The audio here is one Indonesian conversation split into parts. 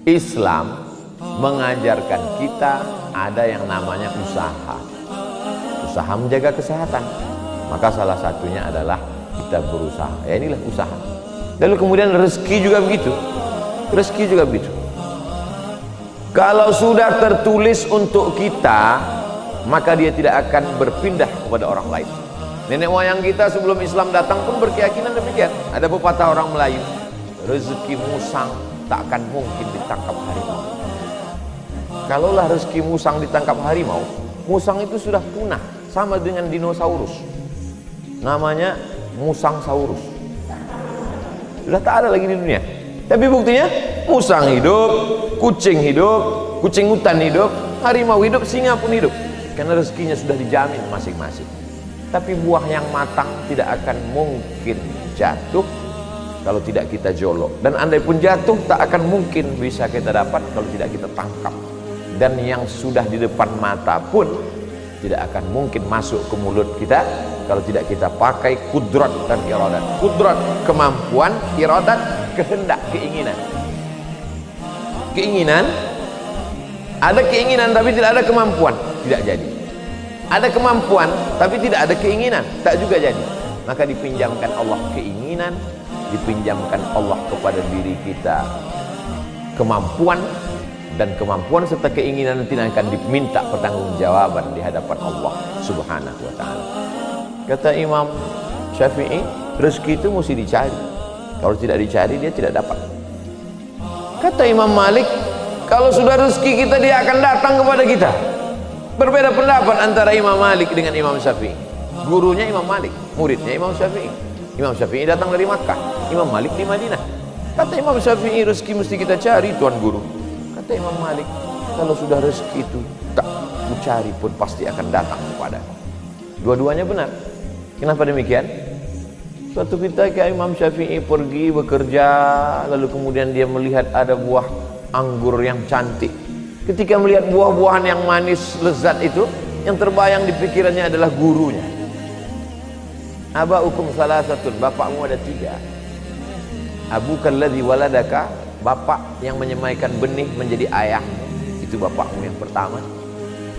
Islam mengajarkan kita ada yang namanya usaha. Usaha menjaga kesehatan. Maka salah satunya adalah kita berusaha. Ya, inilah usaha. Lalu kemudian rezeki juga begitu. Rezeki juga begitu. Kalau sudah tertulis untuk kita, maka dia tidak akan berpindah kepada orang lain. Nenek moyang kita sebelum Islam datang pun berkeyakinan demikian. Ada pepatah orang Melayu, rezeki musang tak akan mungkin ditangkap harimau. Kalaulah rezeki musang ditangkap harimau, musang itu sudah punah, sama dengan dinosaurus. Namanya musangsaurus. Sudah tak ada lagi di dunia. Tapi buktinya musang hidup, kucing hutan hidup, harimau hidup, singa pun hidup. Karena rezekinya sudah dijamin masing-masing. Tapi buah yang matang tidak akan mungkin jatuh kalau tidak kita jolok. Dan andai pun jatuh, tak akan mungkin bisa kita dapat kalau tidak kita tangkap. Dan yang sudah di depan mata pun tidak akan mungkin masuk ke mulut kita kalau tidak kita pakai kudrat dan iradat. Kudrat, kemampuan, iradat, kehendak, keinginan. Keinginan, ada keinginan tapi tidak ada kemampuan, tidak jadi. Ada kemampuan tapi tidak ada keinginan, tak juga jadi. Maka dipinjamkan Allah keinginan, dipinjamkan Allah kepada diri kita kemampuan, dan kemampuan serta keinginan nanti akan diminta pertanggungjawaban di hadapan Allah Subhanahu wa taala. Kata Imam Syafi'i, rezeki itu mesti dicari. Kalau tidak dicari dia tidak dapat. Kata Imam Malik, kalau sudah rezeki kita dia akan datang kepada kita. Berbeda pendapat antara Imam Malik dengan Imam Syafi'i. Gurunya Imam Malik, muridnya Imam Syafi'i. Imam Syafi'i datang dari Makkah, Imam Malik di Madinah. Kata Imam Syafi'i, rezeki mesti kita cari Tuan Guru. Kata Imam Malik, kalau sudah rezeki itu tak kucari pun pasti akan datang kepada. Dua-duanya benar. Kenapa demikian? Suatu ketika Imam Syafi'i pergi bekerja, lalu kemudian dia melihat ada buah anggur yang cantik. Ketika melihat buah-buahan yang manis lezat itu, yang terbayang di pikirannya adalah gurunya. Aba'ukum salasatun, bapakmu ada 3. Abukal ladzi waladaka, bapak yang menyemaikan benih menjadi ayahmu, itu bapakmu yang pertama.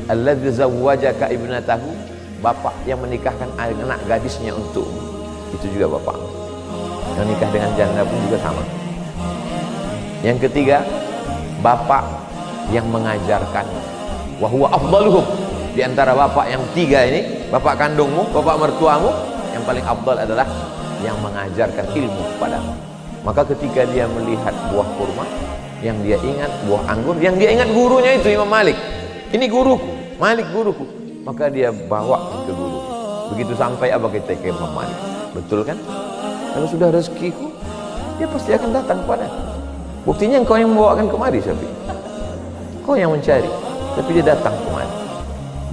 Alladzi zawwajaka ibnatahu, bapak yang menikahkan anak gadisnya untukmu, itu juga bapakmu. Yang nikah dengan janda pun juga sama. Yang ketiga, bapak yang mengajarkan, wa huwa afdaluhum, di antara bapak yang 3 ini, bapak kandungmu, bapak mertuamu, yang paling afdal adalah yang mengajarkan ilmu kepadamu. Maka ketika dia melihat buah kurma, yang dia ingat buah anggur, yang dia ingat gurunya itu Imam Malik. Ini guruku, Malik guruku. Maka dia bawa ke guru. Begitu sampai apa kita ke Imam Malik. Betul kan? Kalau sudah rezekiku, dia pasti akan datang kepada. Buktinya engkau yang membawakan kemari, Syafi'i. Kau yang mencari, tapi dia datang kemari.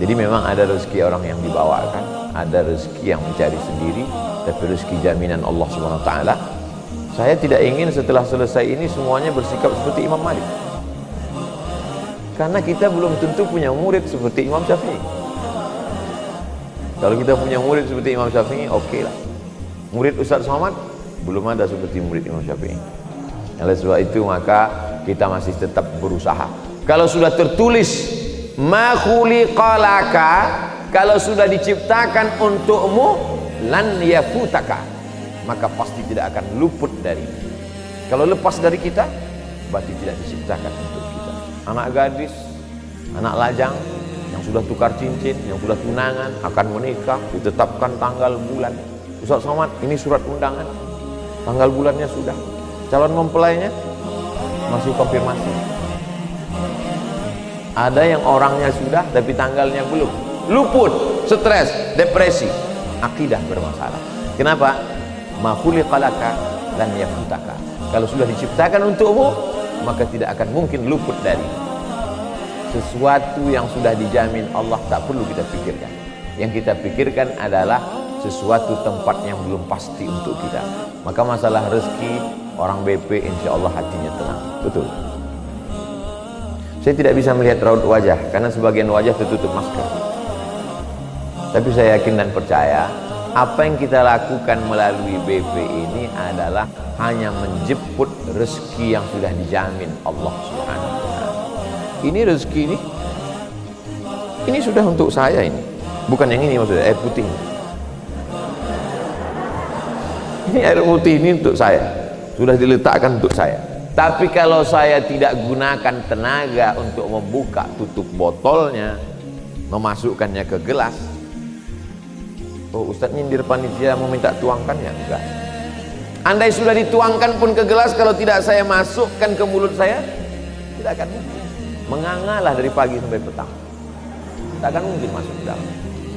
Jadi memang ada rezeki orang yang dibawakan, ada rezeki yang mencari sendiri, tapi rezeki jaminan Allah Subhanahu wa taala. Saya tidak ingin setelah selesai ini semuanya bersikap seperti Imam Malik. Karena kita belum tentu punya murid seperti Imam Syafi'i. Kalau kita punya murid seperti Imam Syafi'i, oke lah. Murid Ustaz Somad belum ada seperti murid Imam Syafi'i. Oleh sebab itu maka kita masih tetap berusaha. Kalau sudah tertulis ma khuliqalaka, kalau sudah diciptakan untukmu, lan yafutaka, maka pasti tidak akan luput dari. Kalau lepas dari kita, berarti tidak diciptakan untuk kita. Anak gadis, anak lajang yang sudah tukar cincin, yang sudah tunangan, akan menikah, ditetapkan tanggal bulan. Ustaz Somad, ini surat undangan, tanggal bulannya sudah. Calon mempelainya masih konfirmasi. Ada yang orangnya sudah tapi tanggalnya belum. Luput, stres, depresi, akidah bermasalah. Kenapa? Ma khuliqalaka lan yafutaka. Kalau sudah diciptakan untukmu, maka tidak akan mungkin luput dari. Sesuatu yang sudah dijamin Allah tak perlu kita pikirkan. Yang kita pikirkan adalah sesuatu tempat yang belum pasti untuk kita. Maka masalah rezeki, orang BP insya Allah hatinya tenang. Betul. Saya tidak bisa melihat raut wajah karena sebagian wajah tertutup masker. Tapi saya yakin dan percaya apa yang kita lakukan melalui BP ini adalah hanya menjemput dijemput rezeki yang sudah dijamin Allah Subhanahu wa taala. Ini rezeki ini sudah untuk saya ini. Bukan yang ini maksudnya, air putih. Ini air putih ini untuk saya. Sudah diletakkan untuk saya. Tapi kalau saya tidak gunakan tenaga untuk membuka tutup botolnya, memasukkannya ke gelas, oh Ustadz nyindir panitia mau minta tuangkan ya? Enggak. Andai sudah dituangkan pun ke gelas, kalau tidak saya masukkan ke mulut saya, tidak akan mungkin. Mengangalah dari pagi sampai petang, tidak akan mungkin masuk ke dalam.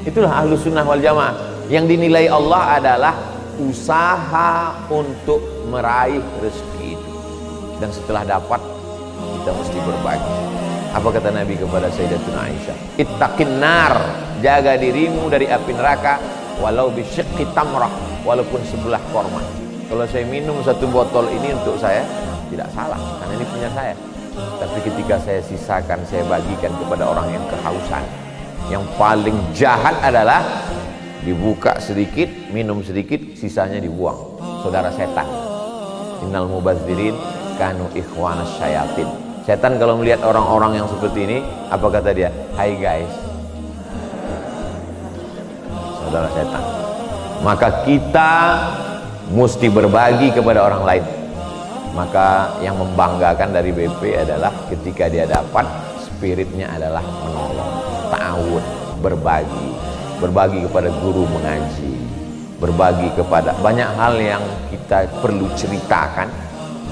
Itulah Ahlus Sunnah wal Jamaah. Yang dinilai Allah adalah usaha untuk meraih rezeki itu, dan setelah dapat kita mesti berbagi. Apa kata Nabi kepada Sayyidatuna Aisyah? Ittaqin nar, jaga dirimu dari api neraka, walau bisyiqqi tamrah, walaupun sebelah korma. Kalau saya minum satu botol ini untuk saya, tidak salah, karena ini punya saya. Tapi ketika saya sisakan, saya bagikan kepada orang yang kehausan. Yang paling jahat adalah dibuka sedikit, minum sedikit, sisanya dibuang. Saudara setan. Innal mubazzirin kanu ikhwanas syayatin. Setan kalau melihat orang-orang yang seperti ini, apa kata dia? Hai guys. Saudara setan. Maka kita mesti berbagi kepada orang lain. Maka yang membanggakan dari BP adalah ketika dia dapat, spiritnya adalah menolong, ta'awun, berbagi kepada guru mengaji, berbagi kepada banyak hal yang kita perlu ceritakan,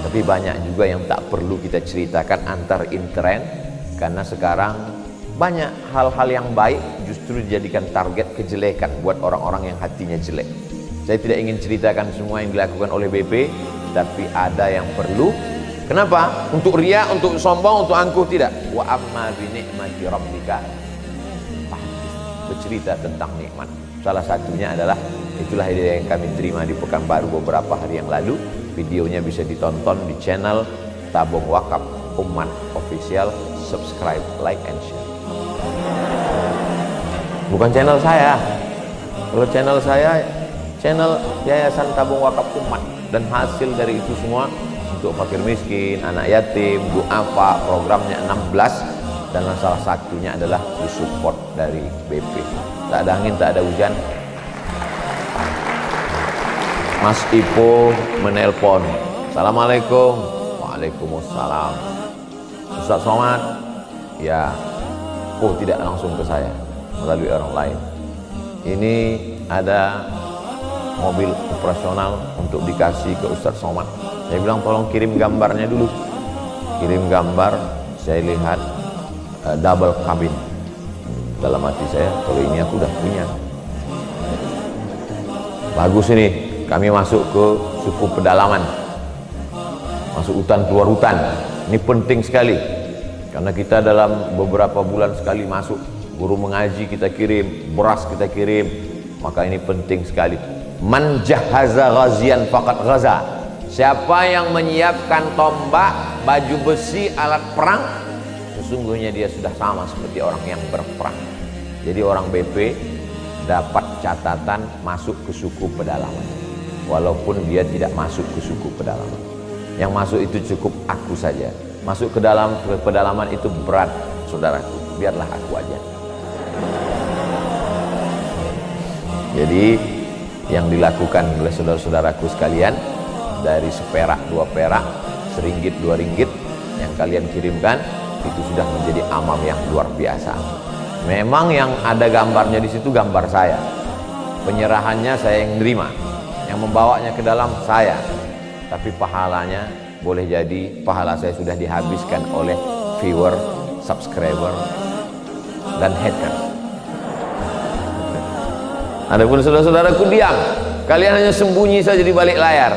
tapi banyak juga yang tak perlu kita ceritakan antar intern, karena sekarang banyak hal-hal yang baik justru dijadikan target kejelekan buat orang-orang yang hatinya jelek. Saya tidak ingin ceritakan semua yang dilakukan oleh BP, tapi ada yang perlu. Kenapa? Untuk ria, untuk sombong, untuk angkuh, tidak. Wa amma bi ni'mati rabbika, bercerita tentang nikmat. Salah satunya adalah, itulah ide yang kami terima di Pekanbaru beberapa hari yang lalu. Videonya bisa ditonton di channel Tabung Wakaf Umat Official. Subscribe, like, and share. Bukan channel saya. Kalau channel saya, channel Yayasan Tabung Wakaf Umat, dan hasil dari itu semua untuk fakir miskin, anak yatim, duafa, programnya 16, dan salah satunya adalah disupport dari BP. Tak ada angin, tak ada hujan, Mas Ipo menelpon, Assalamualaikum. Waalaikumsalam. Ustaz Somad? Ya. Oh, tidak langsung ke saya, melalui orang lain. Ini ada mobil operasional untuk dikasih ke Ustaz Somad. Saya bilang tolong kirim gambarnya dulu. Kirim gambar, saya lihat double cabin. Dalam hati saya, kalau ini aku udah punya. Bagus ini, kami masuk ke suku pedalaman. Masuk hutan, keluar hutan. Ini penting sekali. Karena kita dalam beberapa bulan sekali masuk. Guru mengaji kita kirim, beras kita kirim. Maka ini penting sekali. Man jahaza ghazian faqad ghaza. Siapa yang menyiapkan tombak, baju besi, alat perang, sesungguhnya dia sudah sama seperti orang yang berperang. Jadi orang BP dapat catatan masuk ke suku pedalaman, walaupun dia tidak masuk ke suku pedalaman. Yang masuk itu cukup aku saja. Masuk ke dalam pedalaman itu berat, saudaraku. Biarlah aku aja. Jadi yang dilakukan oleh saudara-saudaraku sekalian, dari seperak, 2 perak, seringgit, 2 ringgit yang kalian kirimkan, itu sudah menjadi amal yang luar biasa. Memang yang ada gambarnya di situ gambar saya. Penyerahannya saya yang nerima, yang membawanya ke dalam saya. Tapi pahalanya boleh jadi pahala saya sudah dihabiskan oleh viewer, subscriber, dan haters. Adapun saudara-saudaraku diam, kalian hanya sembunyi saja di balik layar,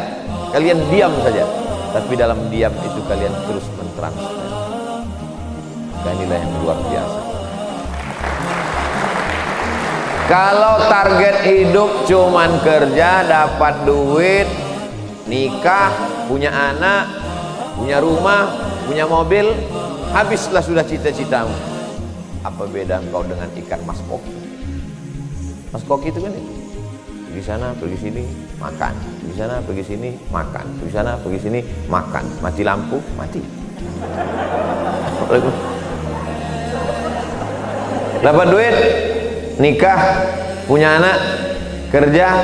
kalian diam saja, tapi dalam diam itu kalian terus mentransfer. Inilah yang luar biasa. Kalau target hidup cuman kerja, dapat duit, nikah, punya anak, punya rumah, punya mobil, habislah sudah cita-citamu. Apa beda engkau dengan ikan mas koki? Mas koki itu kan itu. pergi sana, pergi sini, makan, pergi sana, pergi sini, makan, pergi sana, pergi sini, makan, mati lampu, mati. Dapat duit, nikah, punya anak, kerja,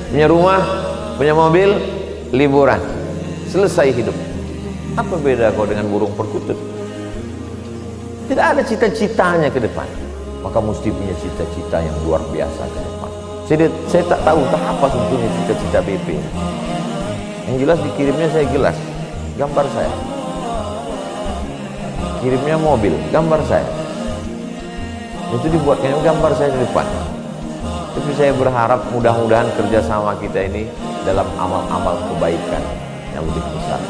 punya rumah, punya mobil, liburan, selesai hidup. Apa beda kau dengan burung perkutut? Tidak ada cita-citanya ke depan. Maka mesti punya cita-cita yang luar biasa ke depan. Saya tak tahu apa sebetulnya cita-cita BP. Yang jelas dikirimnya saya jelas, gambar saya. Kirimnya mobil, gambar saya. Itu dibuatnya gambar saya di depan. Tapi saya berharap mudah-mudahan kerjasama kita ini dalam amal-amal kebaikan yang lebih besar.